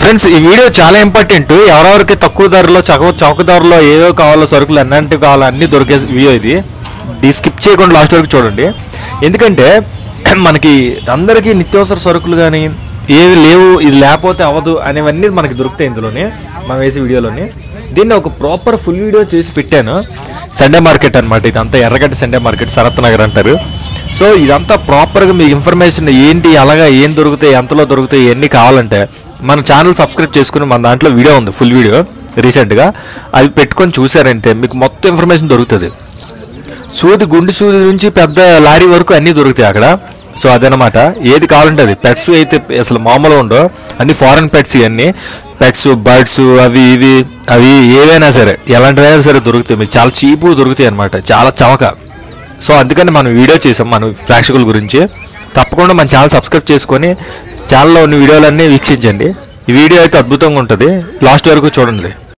Friends ఈ video చాలా important. ఎవరెవరికి తక్కువ ధరలో చౌక ధరలో ఏవో కావాలో సరుకులు ఎన్నంటివి కావాలో అన్నీ దొరికే వీడియో ఇది. స్కిప్ చేయకుండా లాస్ట్ వరకు చూడండి. ఎందుకంటే మనకి అందరికీ నిత్యావసర సరుకులు కానీ ఏవి లేవు, ఇది లేకపోతే అవ్వదు అనేవన్నీ మనకి దొరుకుతాయి ఇందులోనే, మనం వేసే వీడియోలోని. దీన్ని ఒక ప్రాపర్ ఫుల్ వీడియో చేసి పెట్టాను. సండే మార్కెట్ అనమాట ఇదంతా, ఎర్రగడ్డ సండే మార్కెట్, శరత్ నగర్ అంటారు. సో ఇదంతా ప్రాపర్గా మీ ఇన్ఫర్మేషన్ ఏంటి, అలాగా ఏం దొరుకుతాయి, ఎంతలో దొరుకుతాయి, ఇవన్నీ కావాలంటే మన ఛానల్ సబ్స్క్రైబ్ చేసుకుని మన దాంట్లో వీడియో ఉంది, ఫుల్ వీడియో రీసెంట్గా, అది పెట్టుకొని చూసారంటే మీకు మొత్తం ఇన్ఫర్మేషన్ దొరుకుతుంది. గుండు సూది నుంచి పెద్ద లారీ వరకు అన్నీ దొరుకుతాయి అక్కడ. సో అదనమాట, ఏది కావాలంటే అది. పెట్స్ అయితే అసలు మామూలుగా ఉండవు, అన్ని ఫారెన్ పెట్స్, ఇవన్నీ పెట్స్, బర్డ్స్, అవి ఏవైనా సరే, ఎలాంటివైనా సరే దొరుకుతాయి మీకు, చాలా చీపు దొరుకుతాయి అనమాట, చాలా చవక. సో అందుకని మనం వీడియో చేసాం మన ప్రేక్షకుల గురించి. తప్పకుండా మన ఛానల్ సబ్స్క్రైబ్ చేసుకొని ఛానల్లో ఉన్న వీడియోలన్నీ వీక్షించండి. ఈ వీడియో అయితే అద్భుతంగా ఉంటుంది, లాస్ట్ వరకు చూడండి.